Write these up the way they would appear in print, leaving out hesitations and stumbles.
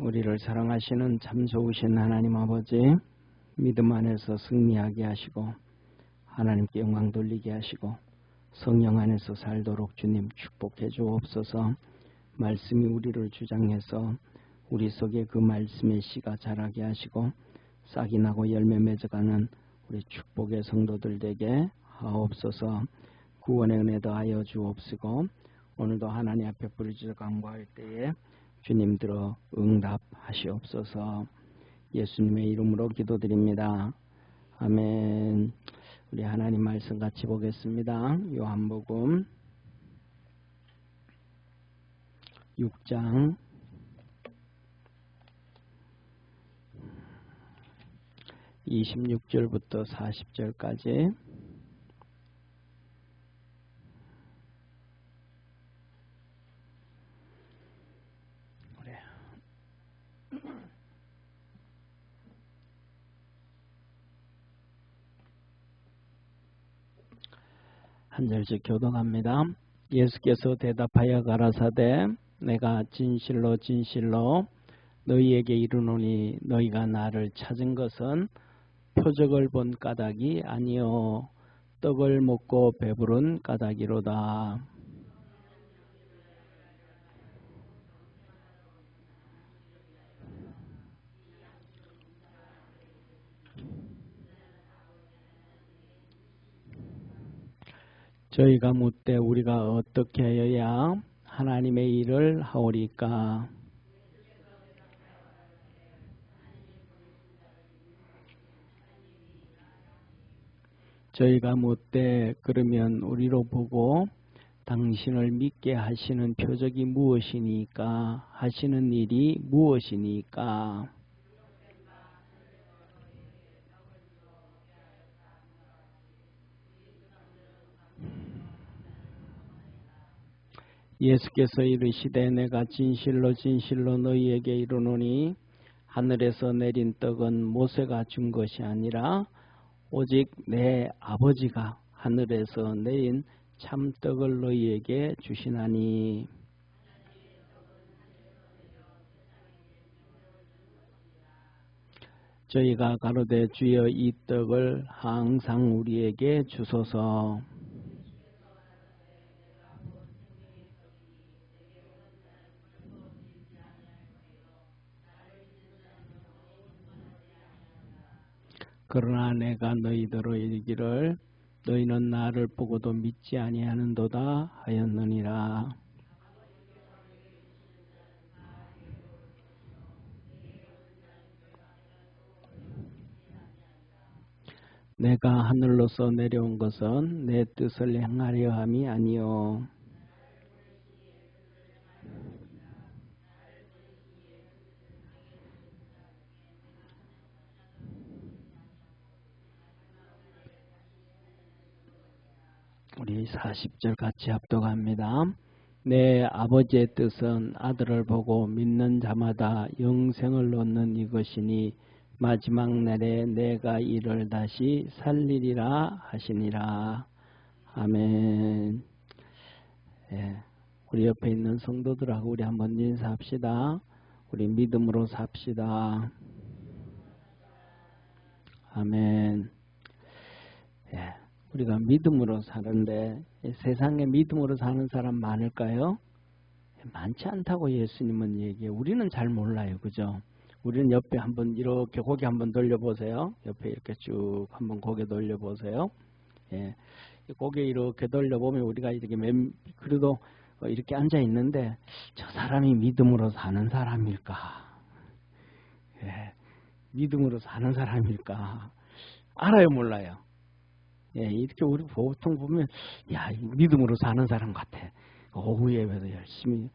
우리를 사랑하시는 참 좋으신 하나님 아버지, 믿음 안에서 승리하게 하시고 하나님께 영광 돌리게 하시고 성령 안에서 살도록 주님 축복해 주옵소서. 말씀이 우리를 주장해서 우리 속에 그 말씀의 씨가 자라게 하시고 싹이 나고 열매 맺어가는 우리 축복의 성도들 되게 하옵소서. 구원의 은혜 더하여 주옵시고 오늘도 하나님 앞에 부르짖어 간구할 때에 주님 들어 응답하시옵소서. 예수님의 이름으로 기도드립니다. 아멘. 우리 하나님 말씀 같이 보겠습니다. 요한복음 6장 26절부터 40절까지 한 절씩 교독합니다. 예수께서 대답하여 가라사대 내가 진실로 진실로 너희에게 이르노니 너희가 나를 찾은 것은 표적을 본 까닭이 아니요 떡을 먹고 배부른 까닭이로다. 저희가 묻되 우리가 어떻게 하여야 하나님의 일을 하오리까? 저희가 묻되 그러면 우리로 보고 당신을 믿게 하시는 표적이 무엇이니까? 하시는 일이 무엇이니까? 예수께서 이르시되 내가 진실로 진실로 너희에게 이르노니 하늘에서 내린 떡은 모세가 준 것이 아니라 오직 내 아버지가 하늘에서 내린 참떡을 너희에게 주시나니. 저희가 가로되 주여 이 떡을 항상 우리에게 주소서. 그러나 내가 너희더러 이르기를 너희는 나를 보고도 믿지 아니하는도다 하였느니라. 내가 하늘로서 내려온 것은 내 뜻을 행하려 함이 아니요 우리 40절 같이 합독합니다. 내 아버지의 뜻은 아들을 보고 믿는 자마다 영생을 얻는 이것이니 마지막 날에 내가 이를 다시 살리리라 하시니라. 아멘. 예, 우리 옆에 있는 성도들하고 우리 한번 인사합시다. 우리 믿음으로 삽시다. 아멘. 예, 우리가 믿음으로 사는데 세상에 믿음으로 사는 사람 많을까요? 많지 않다고 예수님은 얘기해요. 우리는 잘 몰라요. 그죠? 우리는 옆에 한번 이렇게 고개 한번 돌려보세요. 옆에 이렇게 쭉 한번 고개 돌려보세요. 예, 고개 이렇게 돌려보면 우리가 이렇게 그래도 이렇게 앉아 있는데 저 사람이 믿음으로 사는 사람일까? 예, 믿음으로 사는 사람일까? 알아요, 몰라요? 예, 이렇게 우리 보통 보면 야, 믿음으로 사는 사람 같아. 오후 예배도 열심히.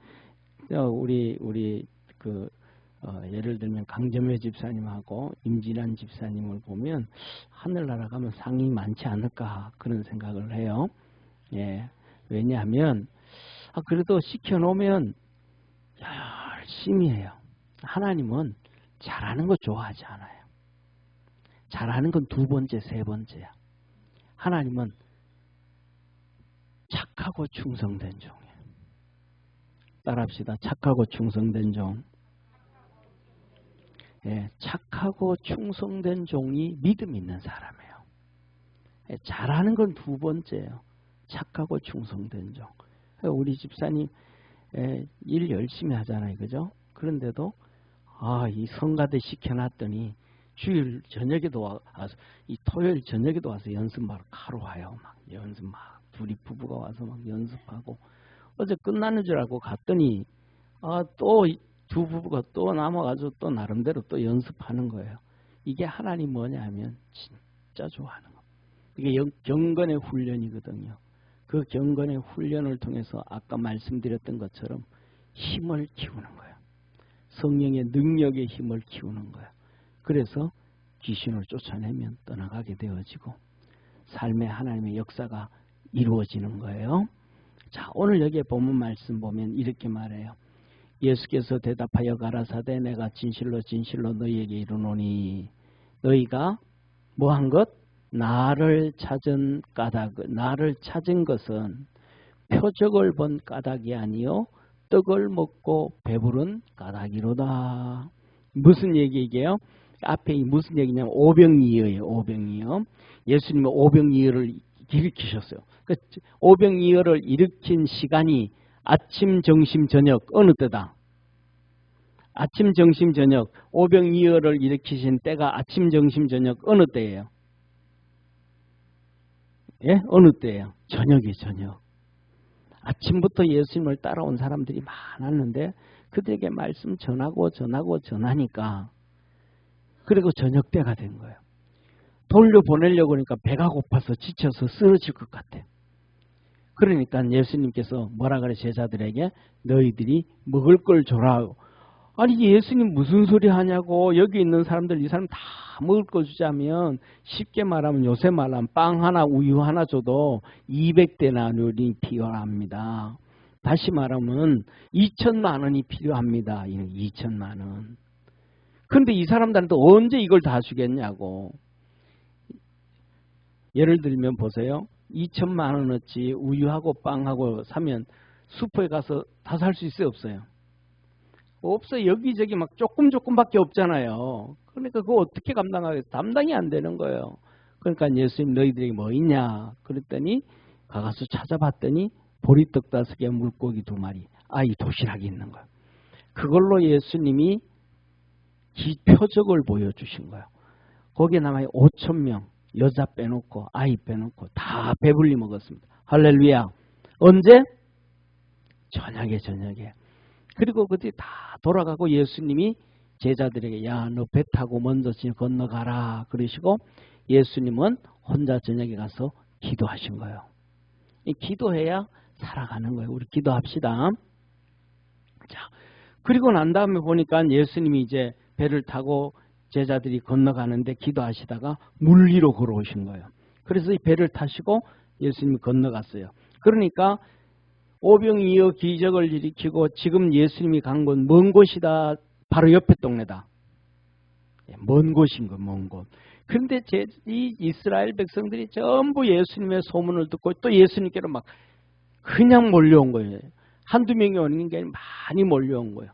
우리 예를 들면 강점회 집사님하고 임진환 집사님을 보면 하늘나라 가면 상이 많지 않을까 그런 생각을 해요. 예, 왜냐하면 그래도 시켜놓으면 열심히 해요. 하나님은 잘하는 거 좋아하지 않아요. 잘하는 건 두 번째, 세 번째야. 하나님은 착하고 충성된 종이에요. 따라합시다. 착하고 충성된 종. 착하고 충성된 종이 믿음 있는 사람이에요. 잘하는 건 두 번째예요. 착하고 충성된 종. 우리 집사님 일 열심히 하잖아요. 그죠? 그런데도 이 성가대 시켜놨더니 주일 저녁에도 와서 이 토요일 저녁에도 와서 연습 막 하러 와요. 막 연습 막 둘이 부부가 와서 막 연습하고 어제 끝나는 줄 알고 갔더니 또 두 부부가 또 남아가지고 또 나름대로 또 연습하는 거예요. 이게 하나님 뭐냐 하면 진짜 좋아하는 거. 이게 경건의 훈련이거든요. 그 경건의 훈련을 통해서 아까 말씀드렸던 것처럼 힘을 키우는 거예요. 성령의 능력의 힘을 키우는 거예요. 그래서 귀신을 쫓아내면 떠나가게 되어지고 삶의 하나님의 역사가 이루어지는 거예요. 자, 오늘 여기에 본문 말씀 보면 이렇게 말해요. 예수께서 대답하여 가라사대 내가 진실로 진실로 너희에게 이르노니 너희가 뭐한 것? 나를 찾은 것은 표적을 본 까닭이 아니요 떡을 먹고 배부른 까닭이로다. 무슨 얘기예요? 앞에 무슨 얘기냐면 오병이어예요. 오병이어. 예수님은 오병이어를 일으키셨어요. 오병이어를 일으킨 시간이 아침, 점심, 저녁 어느 때다? 아침, 점심, 저녁. 오병이어를 일으키신 때가 아침, 점심, 저녁 어느 때예요? 예? 어느 때예요? 저녁이에요. 저녁. 아침부터 예수님을 따라온 사람들이 많았는데 그들에게 말씀 전하니까 그리고 저녁 때가 된 거예요. 돌려보내려고 하니까 배가 고파서 지쳐서 쓰러질 것 같아요. 그러니까 예수님께서 뭐라 그래 제자들에게 너희들이 먹을 걸 줘라. 아니 예수님 무슨 소리 하냐고. 여기 있는 사람들 이 사람 다 먹을 거 주자면 쉽게 말하면 요새 말하면 빵 하나 우유 하나 줘도 200데나리온이 필요합니다. 다시 말하면 2천만 원이 필요합니다. 2천만 원. 그런데 이 사람들한테 언제 이걸 다 주겠냐고. 예를 들면 보세요. 2천만 원어치 우유하고 빵하고 사면 슈퍼에 가서 다 살 수 있어요? 없어요? 없어요. 여기저기 막 조금밖에 없잖아요. 그러니까 그거 어떻게 감당하겠어요? 감당이 안 되는 거예요. 그러니까 예수님 너희들이 뭐 있냐? 그랬더니 가서 찾아봤더니 보리떡 5개 물고기 2마리 아이 도시락이 있는 거예요. 그걸로 예수님이 표적을 보여주신 거예요. 거기에 남아요 5,000명. 여자 빼놓고 아이 빼놓고 다 배불리 먹었습니다. 할렐루야. 언제? 저녁에. 그리고 그때 다 돌아가고 예수님이 제자들에게 야, 너 배 타고 먼저 건너가라 그러시고 예수님은 혼자 저녁에 가서 기도하신 거예요. 기도해야 살아가는 거예요. 우리 기도합시다. 자, 그리고 난 다음에 보니까 예수님이 이제 배를 타고 제자들이 건너가는데 기도하시다가 물 위로 걸어오신 거예요. 그래서 이 배를 타시고 예수님이 건너갔어요. 그러니까 오병이어 기적을 일으키고 지금 예수님이 간 곳 먼 곳이다. 바로 옆에 동네다. 먼 곳인 거, 먼 곳. 그런데 이 이스라엘 백성들이 전부 예수님의 소문을 듣고 또 예수님께로 막 그냥 몰려온 거예요. 한두 명이 오는 게 많이 몰려온 거예요.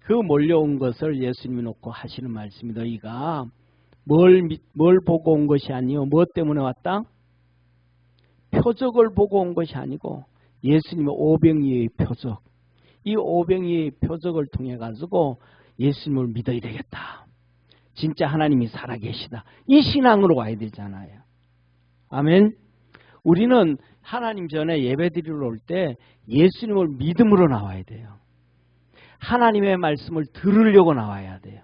그 몰려온 것을 예수님이 놓고 하시는 말씀이 너희가 뭘 보고 온 것이 아니요. 무엇 때문에 왔다? 표적을 보고 온 것이 아니고 예수님의 오병이어의 표적. 이 오병이어의 표적을 통해 가지고 예수님을 믿어야 되겠다. 진짜 하나님이 살아계시다. 이 신앙으로 와야 되잖아요. 아멘. 우리는 하나님 전에 예배드리러 올 때 예수님을 믿음으로 나와야 돼요. 하나님의 말씀을 들으려고 나와야 돼요.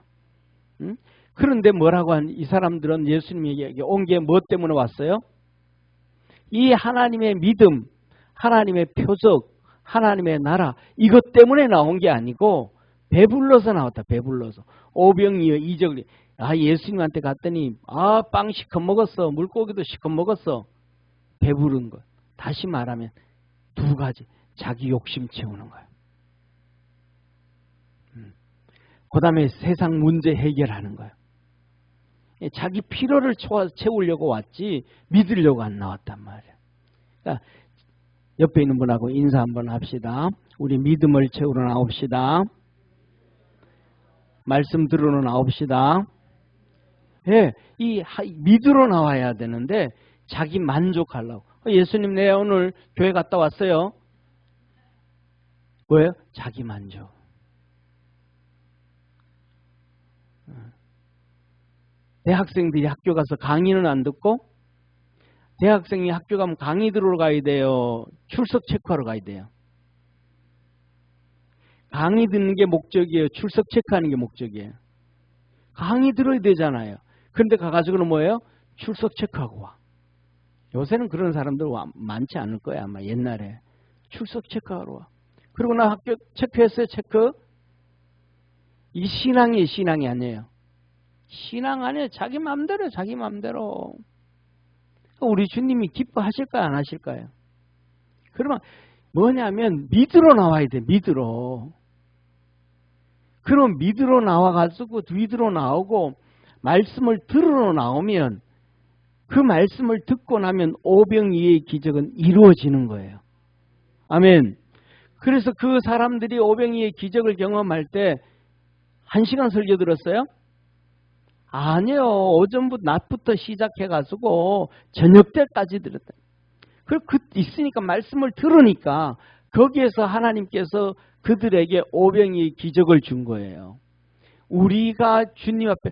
응? 그런데 뭐라고 한 이 사람들은 예수님에게 온 게 무엇 때문에 왔어요? 이 하나님의 믿음, 하나님의 표적, 하나님의 나라 이것 때문에 나온 게 아니고 배불러서 나왔다. 배불러서. 오병이어 이적이 예수님한테 갔더니 빵 시커 먹었어. 물고기도 시커 먹었어. 배부른 것. 다시 말하면 두 가지. 자기 욕심 채우는 거예요. 그 다음에 세상 문제 해결하는 거예요. 자기 필요를 채우려고 왔지 믿으려고 안 나왔단 말이에요. 그러니까 옆에 있는 분하고 인사 한번 합시다. 우리 믿음을 채우러 나옵시다. 말씀 들으러 나옵시다. 예, 믿으러 나와야 되는데 자기 만족하려고. 예수님 내 오늘 교회 갔다 왔어요. 왜요? 자기 만족. 대학생들이 학교 가서 강의는 안 듣고, 대학생이 학교 가면 강의 들으러 가야 돼요? 출석 체크하러 가야 돼요? 강의 듣는 게 목적이에요? 출석 체크하는 게 목적이에요? 강의 들어야 되잖아요. 그런데 가가지고는 뭐예요? 출석 체크하고 와. 요새는 그런 사람들 많지 않을 거야. 아마 옛날에 출석 체크하러 와. 그리고 나 학교 체크했어요. 체크. 이 신앙이 아니에요. 신앙 아니에요. 자기 마음대로, 자기 마음대로. 우리 주님이 기뻐하실까요? 안 하실까요? 그러면 뭐냐면 믿으러 나와야 돼. 믿으러. 그럼 믿으러 나와가지고 믿으러 나오고 말씀을 들으러 나오면 그 말씀을 듣고 나면 오병이의 기적은 이루어지는 거예요. 아멘. 그래서 그 사람들이 오병이의 기적을 경험할 때 1시간 설교 들었어요? 아니요. 오전부터 낮부터 시작해가지고 저녁 때까지 들었다. 있으니까 말씀을 들으니까 거기에서 하나님께서 그들에게 오병이의 기적을 준 거예요. 우리가 주님 앞에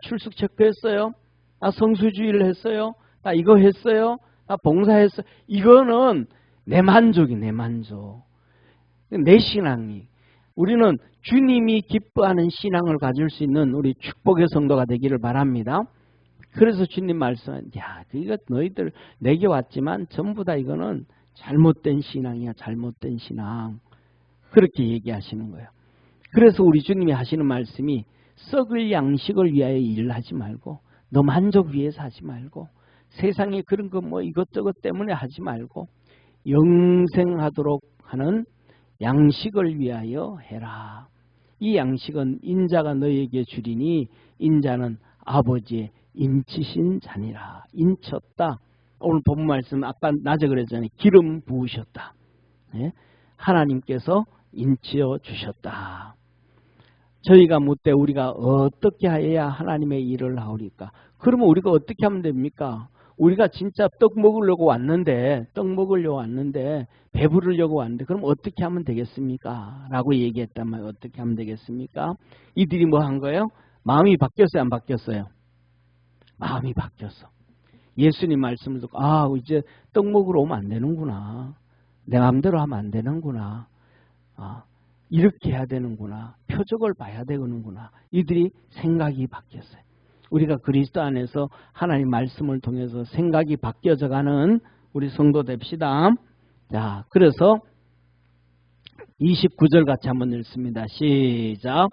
출석 체크했어요. 나 성수주의를 했어요. 나 이거 했어요. 나 봉사했어요. 이거는 내 만족이 내 만족. 내 신앙이. 우리는 주님이 기뻐하는 신앙을 가질 수 있는 우리 축복의 성도가 되기를 바랍니다. 그래서 주님 말씀은 이거 너희들 내게 왔지만 전부 다 이거는 잘못된 신앙이야. 잘못된 신앙. 그렇게 얘기하시는 거예요. 그래서 우리 주님이 하시는 말씀이 썩을 양식을 위하여 일을 하지 말고 너 만족 위해서 하지 말고 세상에 그런 거 뭐 이것저것 때문에 하지 말고 영생하도록 하는 양식을 위하여 해라. 이 양식은 인자가 너에게 주리니 인자는 아버지의 인치신 자니라. 인쳤다. 오늘 본문 말씀 아까 낮에 그랬잖아요. 기름 부으셨다. 네? 하나님께서 인치어 주셨다. 저희가 묻되 우리가 어떻게 하여야 하나님의 일을 하오리까? 그러면 우리가 어떻게 하면 됩니까? 우리가 진짜 떡 먹으려고 왔는데 배부르려고 왔는데 그럼 어떻게 하면 되겠습니까? 라고 얘기했단 말이에요. 어떻게 하면 되겠습니까? 이들이 뭐 한 거예요? 마음이 바뀌었어요? 안 바뀌었어요? 마음이 바뀌었어. 예수님 말씀을 듣고 이제 떡 먹으러 오면 안 되는구나. 내 마음대로 하면 안 되는구나. 이렇게 해야 되는구나. 표적을 봐야 되는구나. 이들이 생각이 바뀌었어요. 우리가 그리스도 안에서 하나님 말씀을 통해서 생각이 바뀌어져가는 우리 성도 됩시다. 자, 그래서 29절 같이 한번 읽습니다. 시작.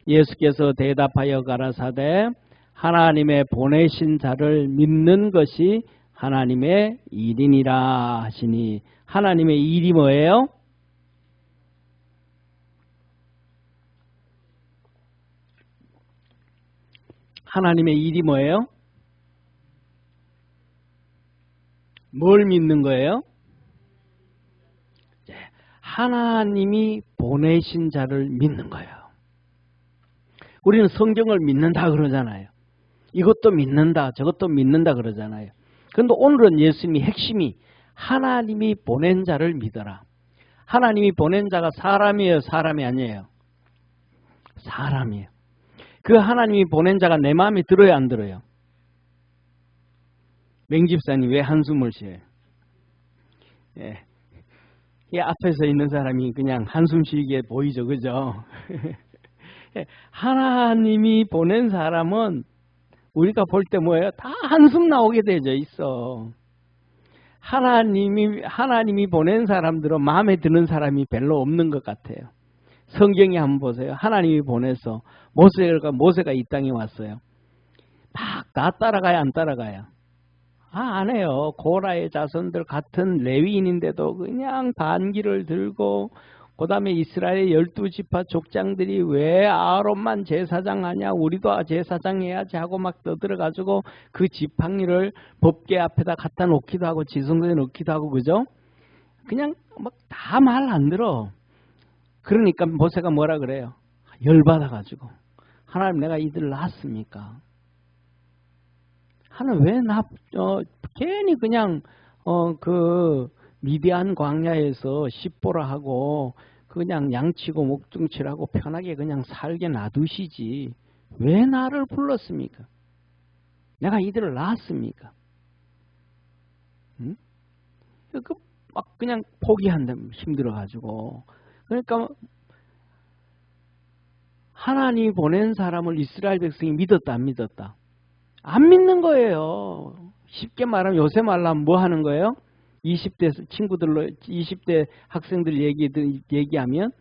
예수께서 대답하여 가라사대 하나님의 보내신 자를 믿는 것이 하나님의 일이니라 하시니 하나님의 일이 뭐예요? 하나님의 일이 뭐예요? 뭘 믿는 거예요? 하나님이 보내신 자를 믿는 거예요. 우리는 성경을 믿는다 그러잖아요. 이것도 믿는다, 저것도 믿는다 그러잖아요. 그런데 오늘은 예수님이 핵심이 하나님이 보낸 자를 믿어라. 하나님이 보낸 자가 사람이에요, 사람이 아니에요? 사람이에요. 그 하나님이 보낸 자가 내 마음에 들어요, 안 들어요? 맹집사님 왜 한숨을 쉬어요? 이 앞에서 있는 사람이 그냥 한숨 쉬게 보이죠, 그죠? 하나님이 보낸 사람은 우리가 볼 때 뭐예요? 다 한숨 나오게 되어 있어. 하나님이 보낸 사람들은 마음에 드는 사람이 별로 없는 것 같아요. 성경에 한번 보세요. 하나님이 보내서 모세가 이 땅에 왔어요. 막 다 따라가야 안 따라가야? 안 해요. 고라의 자손들 같은 레위인인데도 그냥 반기를 들고 그 다음에 이스라엘의 12지파 족장들이 왜 아론만 제사장 하냐 우리도 제사장 해야지 하고 막 떠들어가지고 그 지팡이를 법궤 앞에다 갖다 놓기도 하고 지성소에 놓기도 하고 그죠? 그냥 막 다 말 안 들어. 그러니까 모세가 뭐라 그래요? 열받아가지고 하나님 내가 이들을 낳았습니까? 하나님 왜 괜히 그냥 그 미디안 광야에서 십보라 하고 그냥 양치고 목둥칠하고 편하게 그냥 살게 놔두시지 왜 나를 불렀습니까? 내가 이들을 낳았습니까? 응? 막 그냥 포기한다 힘들어가지고. 그러니까 하나님이 보낸 사람을 이스라엘 백성이 믿었다 안 믿었다? 안 믿는 거예요. 쉽게 말하면 요새 말로 하면 뭐 하는 거예요? 20대 친구들로 20대 학생들 얘기하면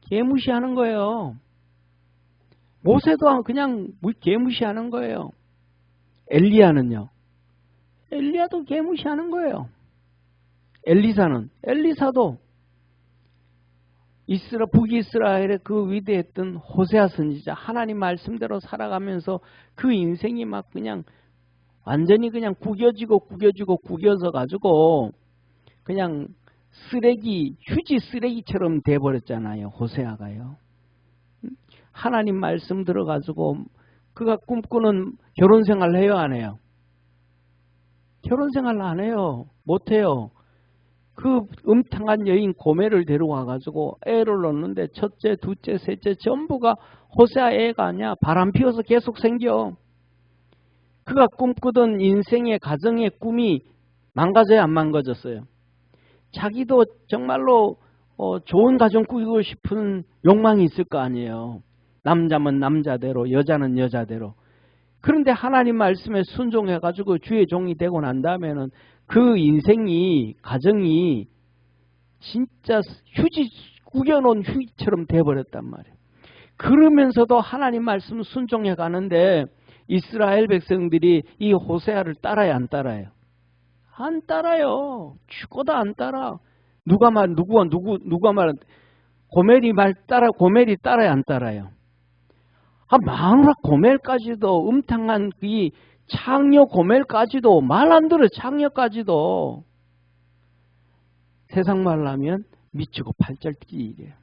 개무시하는 거예요. 모세도 그냥 개무시하는 거예요. 엘리야는요. 엘리야도 개무시하는 거예요. 엘리사도 북이스라엘의 그 위대했던 호세아 선지자 하나님 말씀대로 살아가면서 그 인생이 막 그냥 완전히 그냥 구겨져 가지고 그냥 휴지 쓰레기처럼 돼버렸잖아요. 호세아가요. 하나님 말씀 들어가지고 그가 꿈꾸는 결혼생활 해요 안 해요? 결혼생활 안 해요. 못해요. 그 음탕한 여인 고멜을 데려와가지고 애를 낳는데 첫째, 둘째, 셋째 전부가 호세아 애가 아니야. 바람 피워서 계속 생겨. 그가 꿈꾸던 인생의 가정의 꿈이 망가져야 안 망가졌어요. 자기도 정말로 좋은 가정 꾸리고 싶은 욕망이 있을 거 아니에요. 남자면 남자대로, 여자는 여자대로. 그런데 하나님 말씀에 순종해가지고 주의 종이 되고 난 다음에는 그 가정이 진짜 구겨놓은 휴지처럼 돼버렸단 말이에요. 그러면서도 하나님 말씀 순종해 가는데 이스라엘 백성들이 이 호세아를 따라야 안 따라요? 안 따라요. 죽어도 안 따라. 누가 말 고멜이 따라야 안 따라요? 마누라 고멜까지도 음탕한 이 창녀 고멜까지도 말 안 들어. 창녀까지도 세상 말로 하면 미치고 팔절 뛰기 이래요.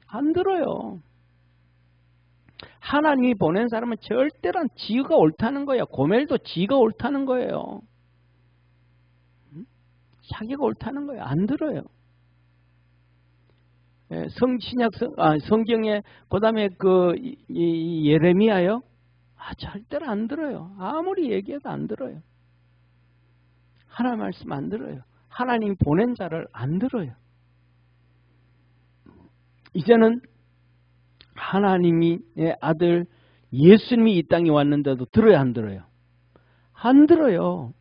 안 들어요. 하나님이 보낸 사람은 절대로 지가 옳다는 거야. 고멜도 지가 옳다는 거예요. 자기가 옳다는 거예요. 안 들어요. 성경에 그다음에 예레미야요. 절대로 안 들어요. 아무리 얘기해도 안 들어요. 하나님 말씀 안 들어요. 하나님 보낸 자를 안 들어요. 이제는 하나님의 아들 예수님이 이 땅에 왔는데도 들어요 안 들어요? 안 들어요.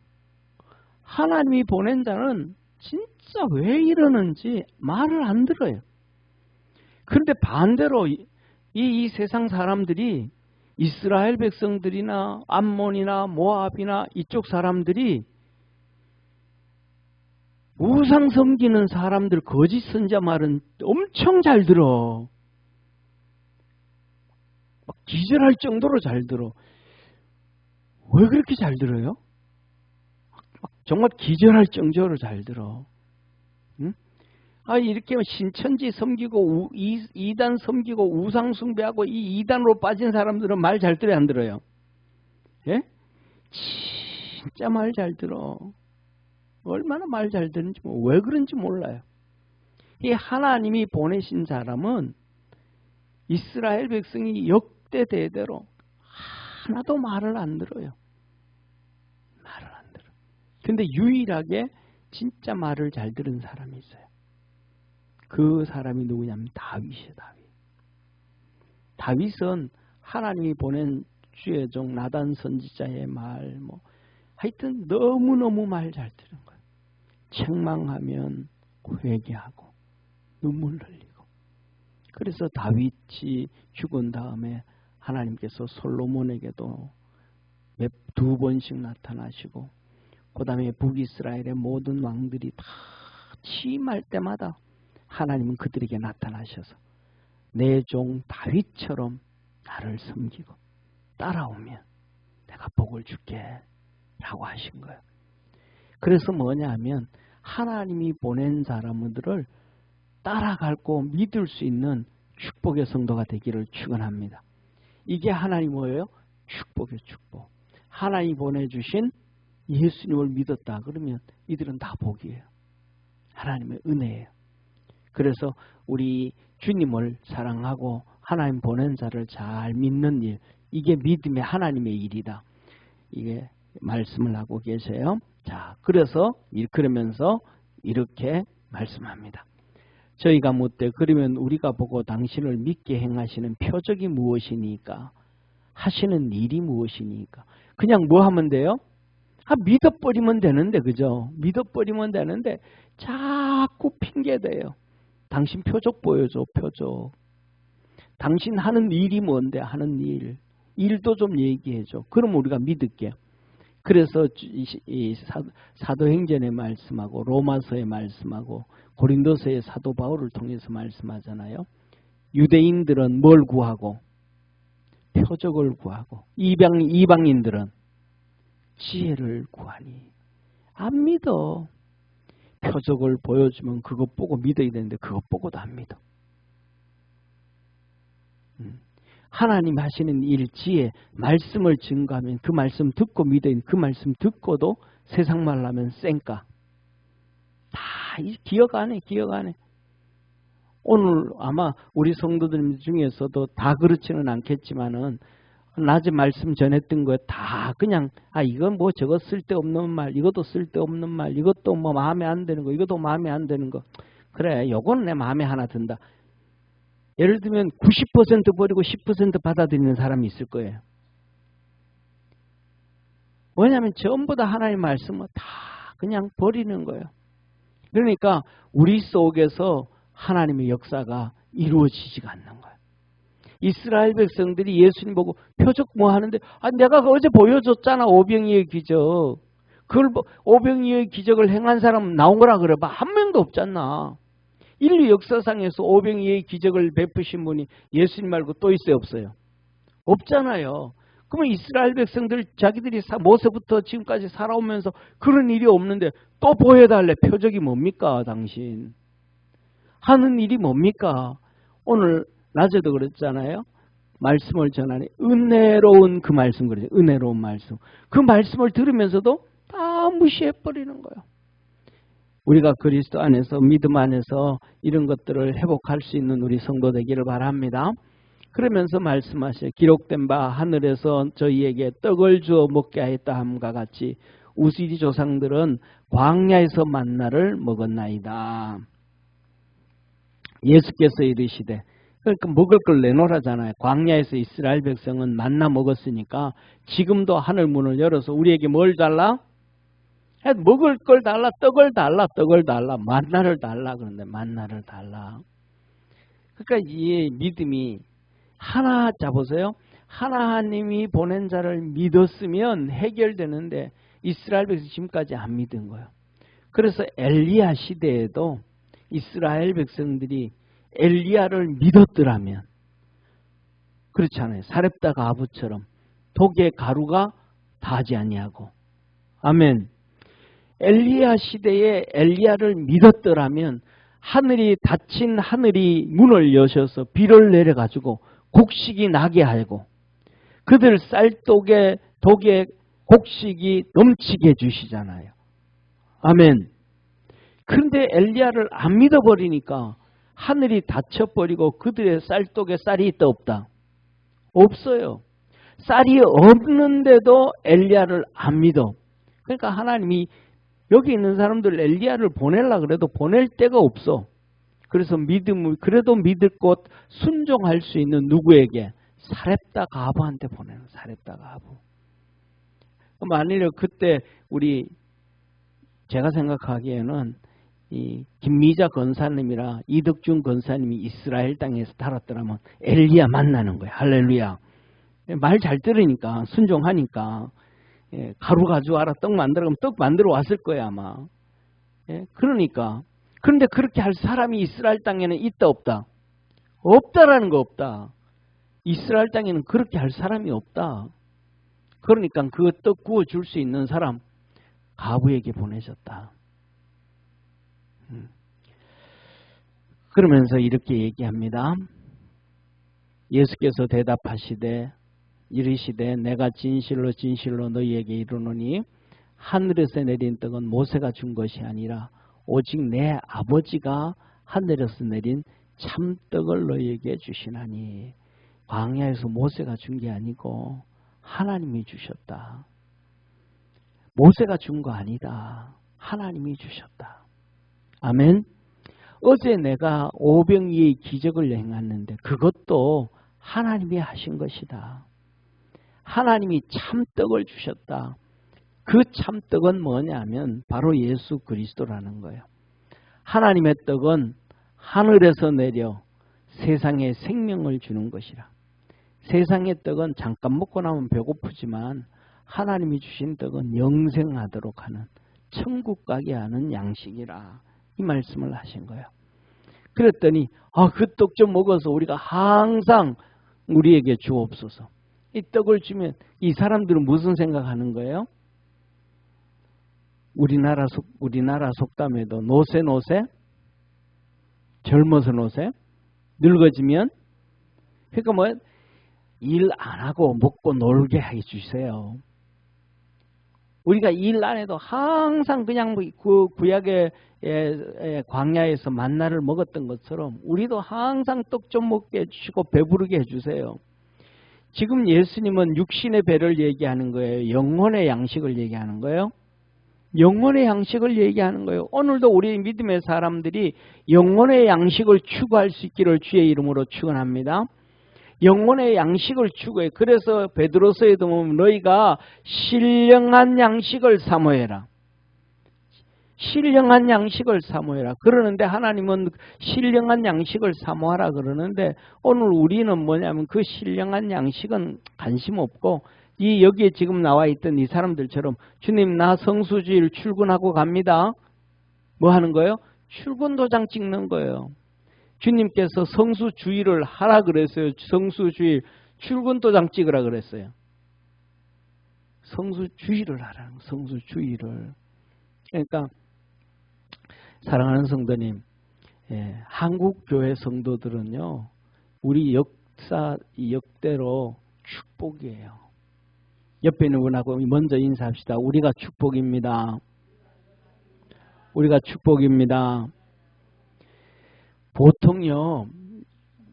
하나님이 보낸 자는 진짜 왜 이러는지 말을 안 들어요. 그런데 반대로 이 세상 사람들이 이스라엘 백성들이나 암몬이나 모압이나 이쪽 사람들이 우상 섬기는 사람들 거짓 선자 말은 엄청 잘 들어. 막 기절할 정도로 잘 들어. 왜 그렇게 잘 들어요? 정말 기절할 정도로 잘 들어. 응? 이렇게 신천지 섬기고 이단 섬기고 우상 숭배하고 이 이단으로 빠진 사람들은 말 잘 들어요 안 들어요? 예? 진짜 말 잘 들어. 얼마나 말 잘 듣는지 왜 그런지 몰라요. 이 하나님이 보내신 사람은 이스라엘 백성이 역대 대대로 하나도 말을 안 들어요. 말을 안 들어. 근데 유일하게 진짜 말을 잘 들은 사람이 있어요. 그 사람이 누구냐면 다윗이에요. 다윗은 하나님이 보낸 주의 종 나단 선지자의 말 하여튼 너무너무 말 잘 들은 거예요. 책망하면 회개하고 눈물 흘리고. 그래서 다윗이 죽은 다음에 하나님께서 솔로몬에게도 두 번씩 나타나시고 그 다음에 북이스라엘의 모든 왕들이 다 취임할 때마다 하나님은 그들에게 나타나셔서 내 종 다윗처럼 나를 섬기고 따라오면 내가 복을 줄게 라고 하신 거예요. 그래서 뭐냐 하면 하나님이 보낸 사람들을 따라갈고 믿을 수 있는 축복의 성도가 되기를 축원합니다. 이게 하나님 뭐예요? 축복이에요. 축복. 하나님이 보내주신 예수님을 믿었다 그러면 이들은 다 복이에요. 하나님의 은혜예요. 그래서 우리 주님을 사랑하고 하나님 보낸 자를 잘 믿는 일, 이게 믿음의 하나님의 일이다. 이게 말씀을 하고 계세요. 자, 그래서 그러면서 이렇게 말씀합니다. 저희가 묻되 그러면 우리가 보고 당신을 믿게 행하시는 표적이 무엇이니까? 하시는 일이 무엇이니까? 그냥 뭐 하면 돼요? 믿어버리면 되는데, 그죠? 믿어버리면 되는데 자꾸 핑계대요. 당신 표적 보여줘, 표적. 당신 하는 일이 뭔데, 하는 일. 일도 좀 얘기해줘. 그럼 우리가 믿을게요. 그래서 이 사도행전의 말씀하고 로마서의 말씀하고 고린도서의 사도 바울을 통해서 말씀하잖아요. 유대인들은 뭘 구하고? 표적을 구하고, 이방인들은 지혜를 구하니. 안 믿어. 표적을 보여주면 그것 보고 믿어야 되는데 그것 보고도 안 믿어. 하나님 하시는 일, 지혜, 말씀을 증거하면 그 말씀 듣고 믿어야 돼. 그 말씀 듣고도 세상 말로 하면 쌩까. 다 기억 안 해, 기억 안 해. 오늘 아마 우리 성도들 중에서도 다 그렇지는 않겠지만은 낮에 말씀 전했던 거 다 그냥 이건 뭐 저거 쓸데없는 말, 이것도 쓸데없는 말, 이것도 뭐 마음에 안 드는 거, 이것도 마음에 안 드는 거. 그래, 요건 내 마음에 하나 든다. 예를 들면 90% 버리고 10% 받아들이는 사람이 있을 거예요. 왜냐하면 전부 다 하나님의 말씀을 다 그냥 버리는 거예요. 그러니까 우리 속에서 하나님의 역사가 이루어지지가 않는 거예요. 이스라엘 백성들이 예수님 보고 표적 뭐 하는데 내가 어제 보여줬잖아. 오병이의 기적. 그걸 오병이의 기적을 행한 사람 나온 거라 그래 봐. 한 명도 없잖아. 인류 역사상에서 오병이의 기적을 베푸신 분이 예수님 말고 또 있어요, 없어요? 없잖아요. 그러면 이스라엘 백성들 자기들이 모세부터 지금까지 살아오면서 그런 일이 없는데 또 보여달래. 표적이 뭡니까 당신? 하는 일이 뭡니까? 오늘 낮에도 그랬잖아요. 말씀을 전하니 은혜로운 그 말씀 그러죠. 은혜로운 말씀. 그 말씀을 들으면서도 다 무시해버리는 거예요. 우리가 그리스도 안에서 믿음 안에서 이런 것들을 회복할 수 있는 우리 성도 되기를 바랍니다. 그러면서 말씀하셔요. 기록된 바 하늘에서 저희에게 떡을 주어 먹게 하였다 함과 같이 우리 조상들은 광야에서 만나를 먹었나이다. 예수께서 이르시되 그러니까 먹을 걸 내놓으라잖아요. 광야에서 이스라엘 백성은 만나 먹었으니까 지금도 하늘 문을 열어서 우리에게 뭘 달라? 먹을 걸 달라, 떡을 달라, 떡을 달라, 만나를 달라. 그런데 만나를 달라. 그러니까 이 믿음이 하나 잡으세요. 하나님이 보낸 자를 믿었으면 해결되는데 이스라엘 백성 지금까지 안 믿은 거예요. 그래서 엘리야 시대에도 이스라엘 백성들이 엘리야를 믿었더라면 그렇잖아요. 사렙다 가부처럼 독의 가루가 다지 아니하고. 아멘. 엘리야 시대에 엘리야를 믿었더라면 하늘이 닫힌 하늘이 문을 여셔서 비를 내려가지고 곡식이 나게 하고 그들 쌀독에 독에 곡식이 넘치게 해주시잖아요. 아멘. 그런데 엘리야를 안 믿어버리니까 하늘이 닫혀버리고 그들의 쌀독에 쌀이 있다 없다? 없어요. 쌀이 없는데도 엘리야를 안 믿어. 그러니까 하나님이 여기 있는 사람들 엘리야를 보내려고 그래도 보낼 데가 없어. 그래서 믿음을 그래도 믿을 것 순종할 수 있는 누구에게? 사렙다 가부한테 보내는 사렙다 가부. 만일에 그때 제가 생각하기에는 이 김미자 권사님이랑 이덕준 권사님이 이스라엘 땅에서 살았더라면 엘리야 만나는 거야. 할렐루야. 말 잘 들으니까 순종하니까 가루 가져와라 떡 만들어 그러면 떡 만들어 왔을 거야 아마. 그러니까 그런데 그렇게 할 사람이 이스라엘 땅에는 있다 없다? 없다라는 거 없다. 이스라엘 땅에는 그렇게 할 사람이 없다. 그러니까 그 떡 구워줄 수 있는 사람 가부에게 보내셨다. 그러면서 이렇게 얘기합니다. 예수께서 대답하시되 이르시되 내가 진실로 진실로 너희에게 이르노니 하늘에서 내린 떡은 모세가 준 것이 아니라 오직 내 아버지가 하늘에서 내린 참떡을 너희에게 주시나니. 광야에서 모세가 준 게 아니고 하나님이 주셨다. 모세가 준 거 아니다. 하나님이 주셨다. 아멘. 어제 내가 오병이의 기적을 행했는데 그것도 하나님이 하신 것이다. 하나님이 참떡을 주셨다. 그 참떡은 뭐냐면 바로 예수 그리스도라는 거예요. 하나님의 떡은 하늘에서 내려 세상에 생명을 주는 것이라. 세상의 떡은 잠깐 먹고 나면 배고프지만 하나님이 주신 떡은 영생하도록 하는 천국 가게 하는 양식이라. 이 말씀을 하신 거예요. 그랬더니 그 떡 좀 먹어서 우리가 항상 우리에게 주옵소서. 이 떡을 주면 이 사람들은 무슨 생각하는 거예요? 우리나라 속담에도 노세 젊어서 노세 늙어지면 그러니까 뭐 일 안 하고 먹고 놀게 해주세요. 우리가 일 안 해도 항상 그냥 그 구약의 광야에서 만나를 먹었던 것처럼 우리도 항상 떡 좀 먹게 해주시고 배부르게 해주세요. 지금 예수님은 육신의 배를 얘기하는 거예요. 영혼의 양식을 얘기하는 거예요. 영혼의 양식을 얘기하는 거예요. 오늘도 우리 믿음의 사람들이 영혼의 양식을 추구할 수 있기를 주의 이름으로 축원합니다. 영혼의 양식을 추구해. 그래서 베드로서에도 보면 너희가 신령한 양식을 사모해라. 신령한 양식을 사모해라. 그러는데 하나님은 신령한 양식을 사모하라 그러는데 오늘 우리는 뭐냐면 그 신령한 양식은 관심 없고 여기에 지금 나와 있던 이 사람들처럼 주님 나 성수주일 출근하고 갑니다. 뭐 하는 거예요? 출근 도장 찍는 거예요. 주님께서 성수주일을 하라 그랬어요. 성수주일 출근 도장 찍으라 그랬어요. 성수주일을 하라는 거예요. 성수주일을. 그러니까 사랑하는 성도님, 한국 교회 성도들은요, 우리 역대로 축복이에요. 옆에 있는 분하고 먼저 인사합시다. 우리가 축복입니다. 우리가 축복입니다. 보통요,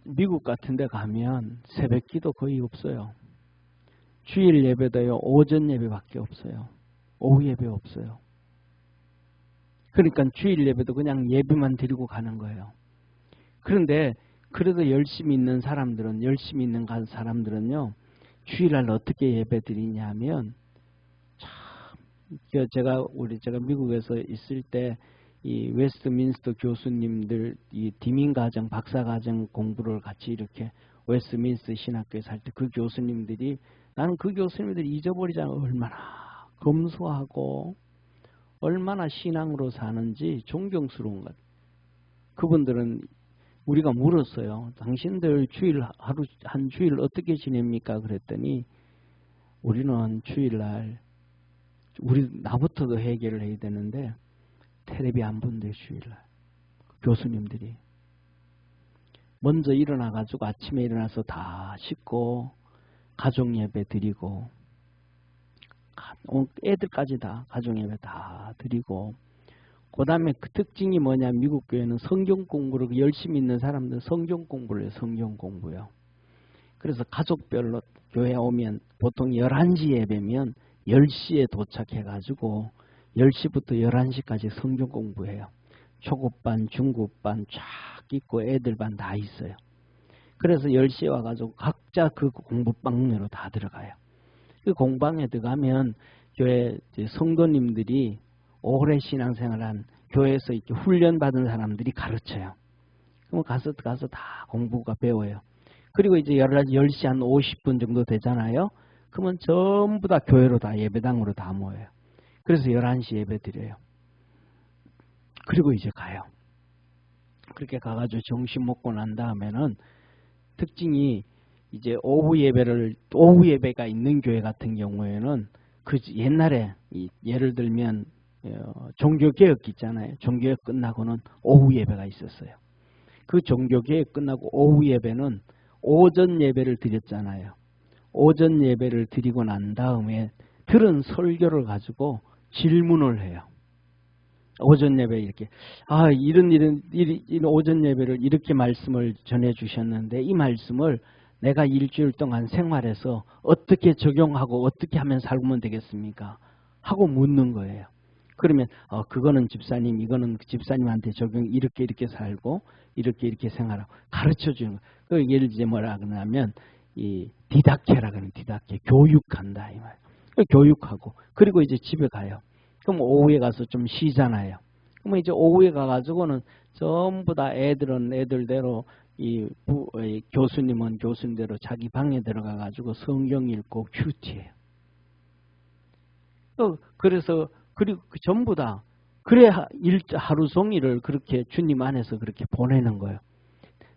미국 같은 데 가면 새벽 기도 거의 없어요. 주일 예배도요, 오전 예배밖에 없어요. 오후 예배 없어요. 그러니까 주일 예배도 그냥 예배만 드리고 가는 거예요. 그런데 그래도 열심히 있는 사람들은요, 주일날 어떻게 예배 드리냐면, 참, 제가 미국에서 있을 때, 이 웨스트민스터 교수님들, 이 디민가정, 박사과정 공부를 같이 이렇게 웨스트민스터 신학교에서 할 때 그 교수님들이, 나는 그 교수님들이 잊어버리잖아. 얼마나 검소하고, 얼마나 신앙으로 사는지 존경스러운 것. 그분들은 우리가 물었어요. 당신들 한 주일 어떻게 지냅니까? 그랬더니 우리는 주일날 나부터도 해결을 해야 되는데 텔레비 안 본대. 주일날 교수님들이 먼저 일어나가지고 아침에 일어나서 다 씻고 가족 예배 드리고 애들까지 다 가족 예배 다 드리고, 그 다음에 그 특징이 뭐냐, 미국 교회는 성경 공부를 열심히 있는 사람들은 성경 공부를 해요. 성경 공부요. 그래서 가족별로 교회 오면 보통 11시 예배면 10시에 도착해가지고 10시부터 11시까지 성경 공부해요. 초급반, 중급반 쫙 있고 애들반 다 있어요. 그래서 10시에 와가지고 각자 그 공부방으로 다 들어가요. 그 공방에 들어가면 교회 성도님들이 오래 신앙생활한 교회에서 이렇게 훈련받은 사람들이 가르쳐요. 그럼 가서 다 공부가 배워요. 그리고 이제 10시 한 50분 정도 되잖아요. 그러면 전부 다 교회로 다 예배당으로 다 모여요. 그래서 11시 예배 드려요. 그리고 이제 가요. 그렇게 가가지고 점심 먹고 난 다음에는 특징이 이제 오후 예배가 있는 교회 같은 경우에는 그 옛날에 예를 들면 종교개혁 있잖아요. 종교개혁 끝나고는 오후 예배가 있었어요. 그 종교개혁 끝나고 오후 예배는 오전 예배를 드렸잖아요. 오전 예배를 드리고 난 다음에 들은 설교를 가지고 질문을 해요. 오전 예배 이렇게 이런 오전 예배를 이렇게 말씀을 전해 주셨는데 이 말씀을 내가 일주일 동안 생활해서 어떻게 적용하고 어떻게 하면 살면 되겠습니까? 하고 묻는 거예요. 그러면 그거는 집사님, 이거는 집사님한테 적용 이렇게 살고 이렇게 생활하고 가르쳐 주는 거. 예를 들어 뭐라 그러냐면 이 디다케라 그러는 디다케 교육한다 이 말. 교육하고 그리고 이제 집에 가요. 그럼 오후에 가서 좀 쉬잖아요. 그럼 이제 오후에 가가지고는 전부 다 애들은 애들대로 이 교수님은 교수님대로 자기 방에 들어가가지고 성경 읽고 큐티해요. 그래서 그리고 전부 다 그래 하루 종일을 그렇게 주님 안에서 그렇게 보내는 거예요.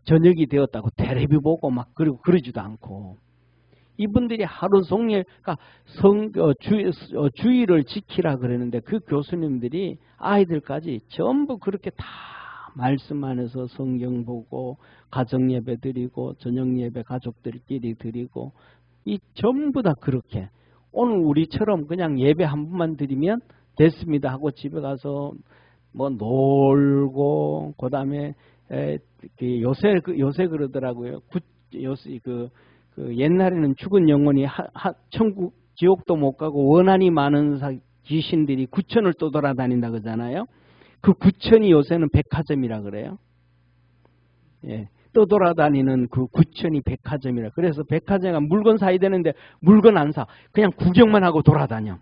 저녁이 되었다고 텔레비 보고 막 그리고 그러지도 않고 이분들이 하루 종일 그러니까 주의를 지키라 그러는데 그 교수님들이 아이들까지 전부 그렇게 다 말씀 안에서 성경 보고 가정 예배 드리고 저녁 예배 가족들끼리 드리고 이 전부 다 그렇게 오늘 우리처럼 그냥 예배 한 번만 드리면 됐습니다 하고 집에 가서 뭐 놀고 그다음에 요새 그러더라고요. 옛날에는 죽은 영혼이 천국 지옥도 못 가고 원한이 많은 귀신들이 구천을 또 돌아다닌다 그러잖아요. 그 구천이 요새는 백화점이라 그래요. 예, 또 돌아다니는 그 구천이 백화점이라. 그래서 백화점에 물건 사야 되는데 물건 안 사. 그냥 구경만 하고 돌아다녀.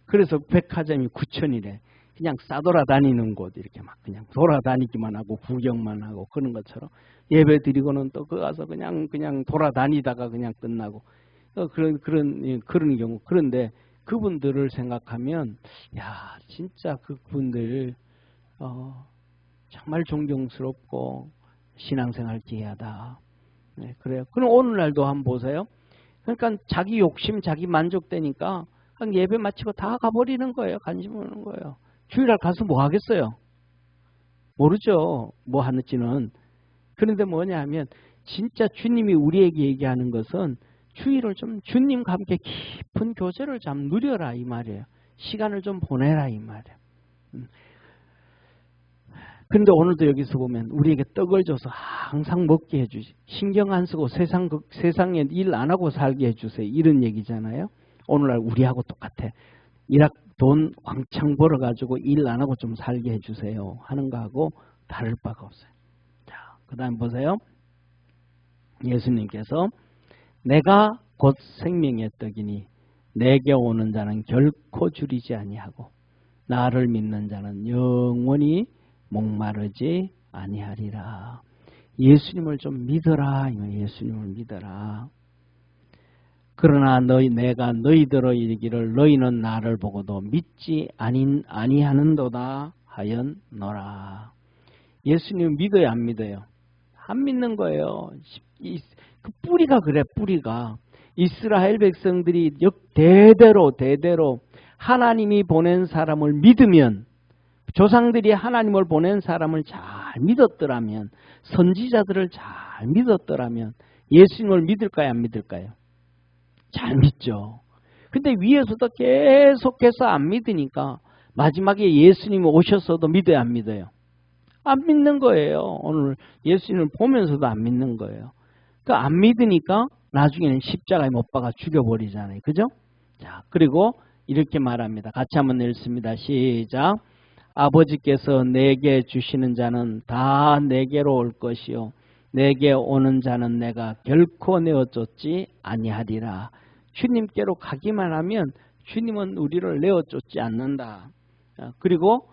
그래서 백화점이 구천이래. 그냥 싸돌아다니는 곳 이렇게 막 그냥 돌아다니기만 하고 구경만 하고 그런 것처럼 예배 드리고는 또 그 가서 그냥 돌아다니다가 그냥 끝나고 그런 경우. 그런데 그분들을 생각하면 야 진짜 그분들 정말 존경스럽고 신앙생활 기이하다. 네, 그래요. 그럼 오늘날도 한번 보세요. 그러니까 자기 욕심, 자기 만족되니까 그냥 예배 마치고 다 가버리는 거예요. 관심 없는 거예요. 주일날 가서 뭐 하겠어요? 모르죠. 뭐 하는지는. 그런데 뭐냐 하면 진짜 주님이 우리에게 얘기하는 것은 주일을 좀 주님과 함께 깊은 교제를 좀 누려라 이 말이에요. 시간을 좀 보내라 이 말이에요. 그런데 오늘도 여기서 보면 우리에게 떡을 줘서 항상 먹게 해주지. 신경 안 쓰고 세상에 일 안 하고 살게 해주세요. 이런 얘기잖아요. 오늘날 우리하고 똑같아. 돈 왕창 벌어가지고 일 안 하고 좀 살게 해주세요 하는 거하고 다를 바가 없어요. 자, 그 다음 보세요. 예수님께서 내가 곧 생명의 떡이니 내게 오는 자는 결코 줄이지 아니하고 나를 믿는 자는 영원히 목마르지 아니하리라. 예수님을 좀 믿어라. 예수님을 믿어라. 그러나 내가 너희들어 이르기를 너희는 나를 보고도 믿지 아니하는도다 하였노라. 예수님 믿어요 안 믿어요? 안 믿는 거예요. 그 뿌리가 그래. 뿌리가 이스라엘 백성들이 대대로 하나님이 보낸 사람을 믿으면 조상들이 하나님을 보낸 사람을 잘 믿었더라면 선지자들을 잘 믿었더라면 예수님을 믿을까요 안 믿을까요? 잘 믿죠. 근데 위에서도 계속해서 안 믿으니까 마지막에 예수님이 오셨어도 믿어요 안 믿어요? 안 믿는 거예요. 오늘 예수님을 보면서도 안 믿는 거예요. 그러니까 안 믿으니까 나중에는 십자가에 못 박아 죽여버리잖아요. 그죠? 자, 그리고 이렇게 말합니다. 같이 한번 읽습니다. 시작. 아버지께서 내게 주시는 자는 다 내게로 올 것이요 내게 오는 자는 내가 결코 내어쫓지 아니하리라. 주님께로 가기만 하면 주님은 우리를 내어쫓지 않는다. 그리고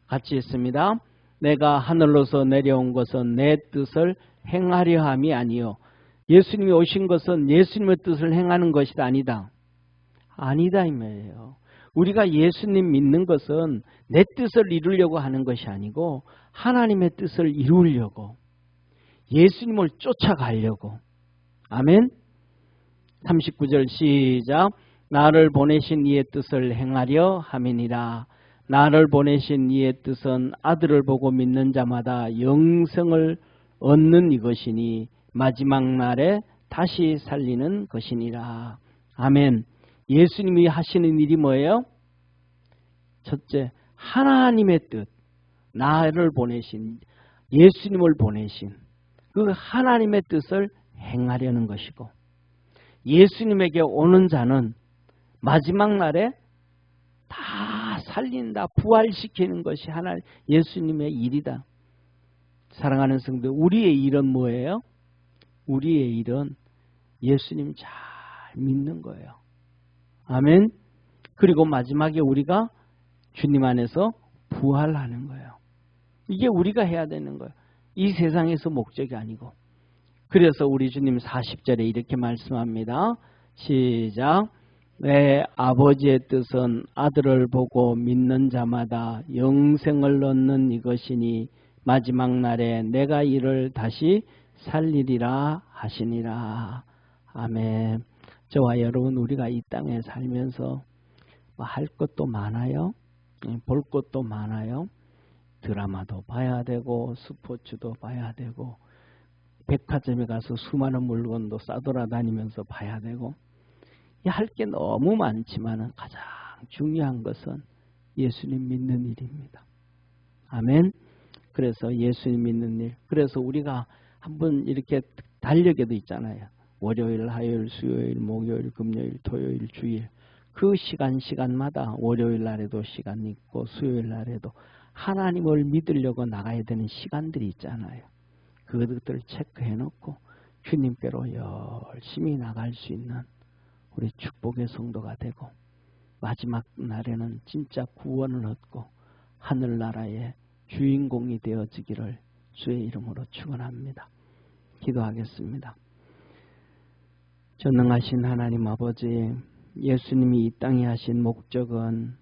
같이 있습니다. 내가 하늘로서 내려온 것은 내 뜻을 행하려 함이 아니요. 예수님이 오신 것은 예수님의 뜻을 행하는 것이 아니다. 아니다 이 말이에요. 우리가 예수님 믿는 것은 내 뜻을 이루려고 하는 것이 아니고 하나님의 뜻을 이루려고 예수님을 쫓아가려고. 아멘. 39절 시작. 나를 보내신 이의 뜻을 행하려 함이니라. 나를 보내신 이의 뜻은 아들을 보고 믿는 자마다 영생을 얻는 이것이니 마지막 날에 다시 살리는 것이니라. 아멘. 예수님이 하시는 일이 뭐예요? 첫째, 하나님의 뜻, 나를 보내신, 예수님을 보내신 그 하나님의 뜻을 행하려는 것이고, 예수님에게 오는 자는 마지막 날에 다 살린다, 부활시키는 것이 예수님의 일이다. 사랑하는 성도, 우리의 일은 뭐예요? 우리의 일은 예수님 잘 믿는 거예요. 아멘. 그리고 마지막에 우리가 주님 안에서 부활하는 거예요. 이게 우리가 해야 되는 거예요. 이 세상에서 목적이 아니고. 그래서 우리 주님 40절에 이렇게 말씀합니다. 시작. 내 아버지의 뜻은 아들을 보고 믿는 자마다 영생을 얻는 이것이니 마지막 날에 내가 이를 다시 살리리라 하시니라. 아멘. 저와 여러분, 우리가 이 땅에 살면서 할 것도 많아요. 볼 것도 많아요. 드라마도 봐야 되고 스포츠도 봐야 되고 백화점에 가서 수많은 물건도 싸돌아다니면서 봐야 되고, 할 게 너무 많지만 가장 중요한 것은 예수님 믿는 일입니다. 아멘. 그래서 예수님 믿는 일, 그래서 우리가 한번 이렇게 달력에도 있잖아요. 월요일, 화요일, 수요일, 목요일, 금요일, 토요일, 주일, 그 시간마다 월요일 날에도 시간이 있고 수요일 날에도 하나님을 믿으려고 나가야 되는 시간들이 있잖아요. 그것들을 체크해 놓고 주님께로 열심히 나갈 수 있는 우리 축복의 성도가 되고, 마지막 날에는 진짜 구원을 얻고 하늘나라의 주인공이 되어지기를 주의 이름으로 축원합니다. 기도하겠습니다. 전능하신 하나님 아버지, 예수님이 이 땅에 하신 목적은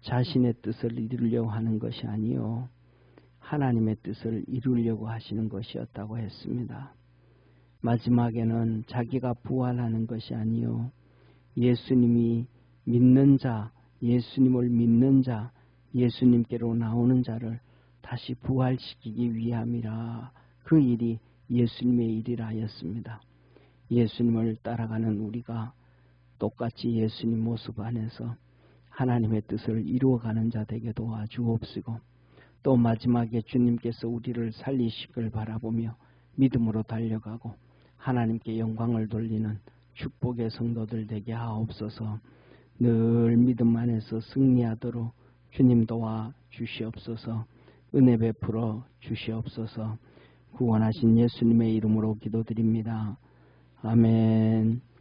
자신의 뜻을 이루려고 하는 것이 아니요 하나님의 뜻을 이루려고 하시는 것이었다고 했습니다. 마지막에는 자기가 부활하는 것이 아니요 예수님이 믿는 자, 예수님을 믿는 자, 예수님께로 나오는 자를 다시 부활시키기 위함이라. 그 일이 예수님의 일이라 하였습니다. 예수님을 따라가는 우리가 똑같이 예수님 모습 안에서 하나님의 뜻을 이루어가는 자 되게 도와주옵시고, 또 마지막에 주님께서 우리를 살리시길 바라보며 믿음으로 달려가고 하나님께 영광을 돌리는 축복의 성도들 되게 하옵소서. 늘 믿음 안에서 승리하도록 주님 도와 주시옵소서. 은혜 베풀어 주시옵소서. 구원하신 예수님의 이름으로 기도드립니다. 아멘.